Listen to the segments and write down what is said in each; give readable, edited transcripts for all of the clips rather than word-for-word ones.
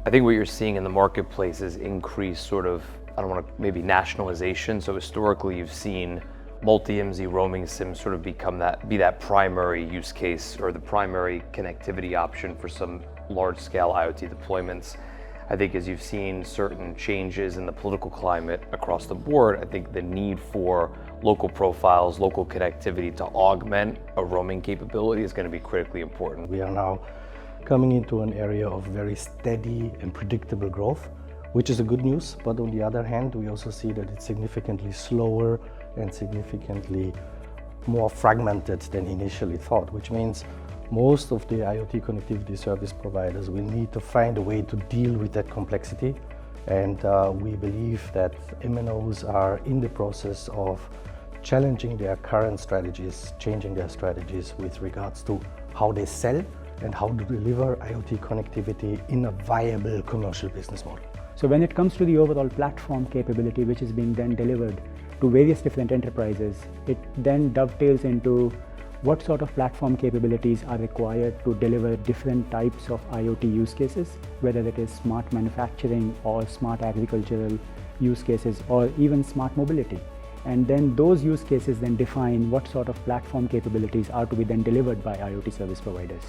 I think what you're seeing in the marketplace is increased sort of, I don't want to, maybe nationalization. So historically you've seen multi-MZ roaming SIMs sort of be that primary use case or the primary connectivity option for some large-scale IoT deployments. I think as you've seen certain changes in the political climate across the board, I think the need for local profiles, local connectivity to augment a roaming capability is going to be critically important. We are now coming into an area of very steady and predictable growth, which is a good news. But on the other hand, we also see that it's significantly slower and significantly more fragmented than initially thought, which means most of the IoT connectivity service providers will need to find a way to deal with that complexity. And we believe that MNOs are in the process of challenging their current strategies, changing their strategies with regards to how they sell and how to deliver IoT connectivity in a viable commercial business model. So when it comes to the overall platform capability which is being then delivered to various different enterprises, it then dovetails into what sort of platform capabilities are required to deliver different types of IoT use cases, whether it is smart manufacturing or smart agricultural use cases or even smart mobility. And then those use cases then define what sort of platform capabilities are to be then delivered by IoT service providers.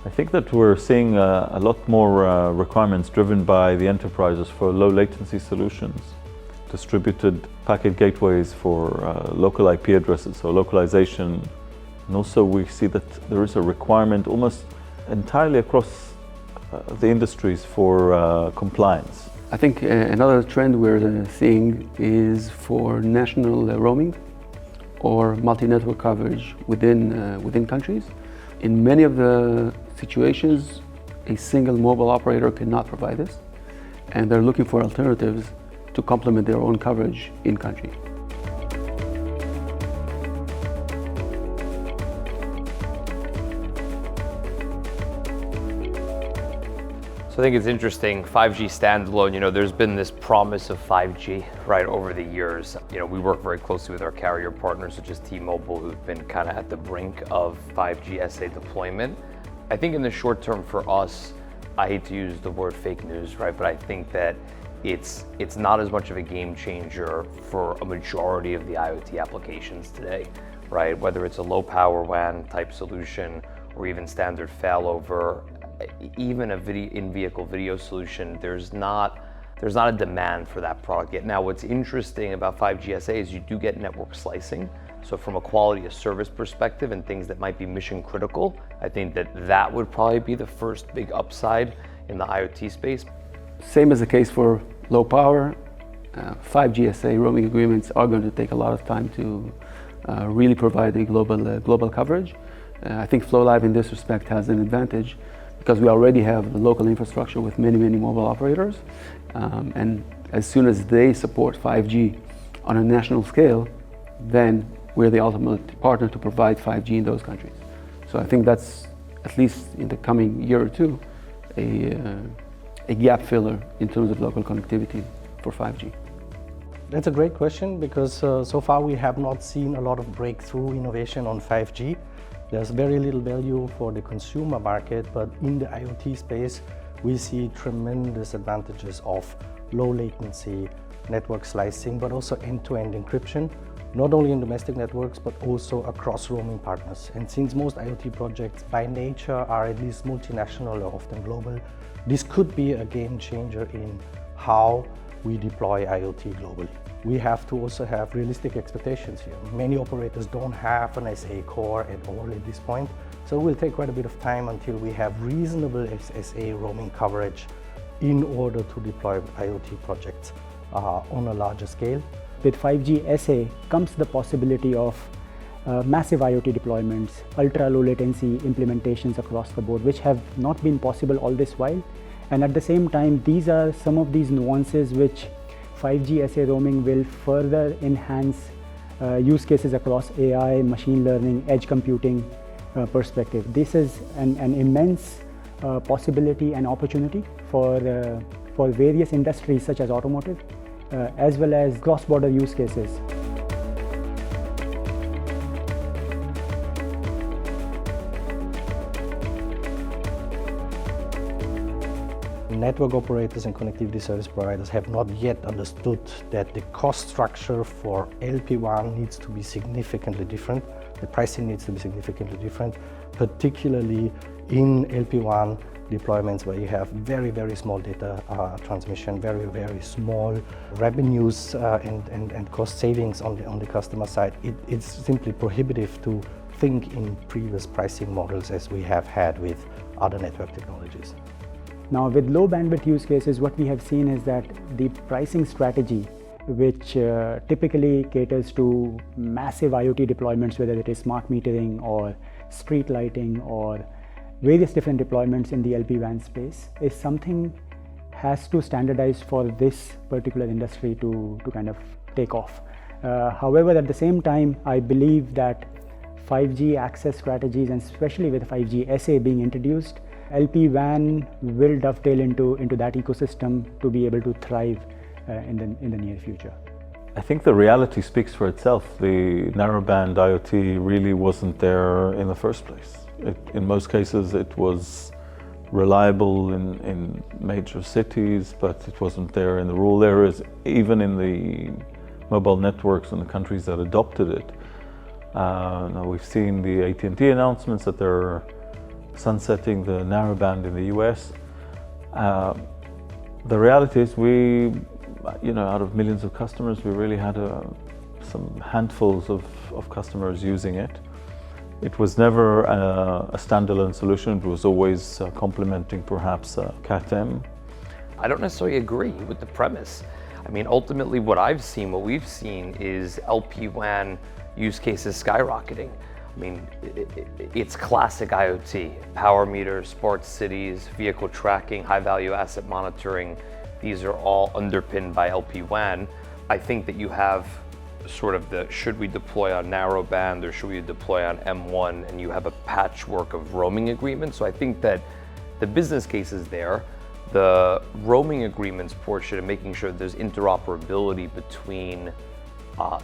I think that we're seeing a lot more requirements driven by the enterprises for low latency solutions, distributed packet gateways for local IP addresses, so localization. And also we see that there is a requirement almost entirely across the industries for compliance. I think another trend we're seeing is for national roaming or multi-network coverage within countries. In many of the situations, a single mobile operator cannot provide this, and they're looking for alternatives to complement their own coverage in country. So I think it's interesting, 5G standalone, there's been this promise of 5G, right, over the years. We work very closely with our carrier partners, such as T-Mobile, who've been kind of at the brink of 5G SA deployment. I think in the short term for us, I hate to use the word fake news, right, but I think that it's not as much of a game changer for a majority of the IoT applications today, right? Whether it's a low power WAN type solution or even standard failover, even a in-vehicle video solution, there's not a demand for that product yet. Now, what's interesting about 5G SA is you do get network slicing. So from a quality of service perspective and things that might be mission critical, I think that would probably be the first big upside in the IoT space. Same as the case for low power, 5G SA roaming agreements are going to take a lot of time to really provide a global coverage. I think floLIVE in this respect has an advantage because we already have the local infrastructure with many mobile operators. And as soon as they support 5G on a national scale, then we're the ultimate partner to provide 5G in those countries. So I think that's, at least in the coming year or two, a gap filler in terms of local connectivity for 5G. That's a great question because so far we have not seen a lot of breakthrough innovation on 5G. There's very little value for the consumer market, but in the IoT space, we see tremendous advantages of low latency, network slicing, but also end-to-end encryption, not only in domestic networks, but also across roaming partners. And since most IoT projects by nature are at least multinational or often global, this could be a game changer in how we deploy IoT globally. We have to also have realistic expectations here. Many operators don't have an SA core at all at this point, so it will take quite a bit of time until we have reasonable SA roaming coverage in order to deploy IoT projects on a larger scale. With 5G SA comes the possibility of massive IoT deployments, ultra-low latency implementations across the board, which have not been possible all this while. And at the same time, these are some of these nuances which 5G SA roaming will further enhance use cases across AI, machine learning, edge computing perspective. This is an immense possibility and opportunity for various industries such as automotive, as well as cross-border use cases. Network operators and connectivity service providers have not yet understood that the cost structure for LPWAN needs to be significantly different. The pricing needs to be significantly different, particularly in LPWAN deployments where you have very, very small data transmission, very, very small revenues and cost savings on the customer side. It's simply prohibitive to think in previous pricing models as we have had with other network technologies. Now, with low bandwidth use cases, what we have seen is that the pricing strategy, which typically caters to massive IoT deployments, whether it is smart metering or street lighting or various different deployments in the LPWAN space, is something has to standardize for this particular industry to kind of take off. However, at the same time, I believe that 5G access strategies, and especially with 5G SA being introduced, LPWAN will dovetail into that ecosystem to be able to thrive in the near future. I think the reality speaks for itself. The narrowband IoT really wasn't there in the first place. In most cases, it was reliable in major cities, but it wasn't there in the rural areas, even in the mobile networks in the countries that adopted it. Now we've seen the AT&T announcements that they're sunsetting the narrowband in the US. The reality is out of millions of customers, we really had some handfuls of customers using it. It was never a standalone solution. It was always complementing perhaps CAT-M. I don't necessarily agree with the premise. I mean, ultimately what we've seen is LPWAN use cases skyrocketing. I mean, it's classic IoT, power meters, smart cities, vehicle tracking, high value asset monitoring. These are all underpinned by LPWAN. I think that you have sort of the should we deploy on narrowband or should we deploy on M1, and you have a patchwork of roaming agreements. So I think that the business case is there. The roaming agreements portion and making sure that there's interoperability between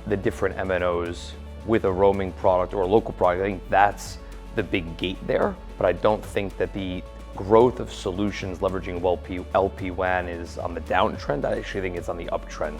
the different MNOs with a roaming product or a local product, I think that's the big gate there. But I don't think that the growth of solutions leveraging LPWAN is on the downtrend. I actually think it's on the uptrend.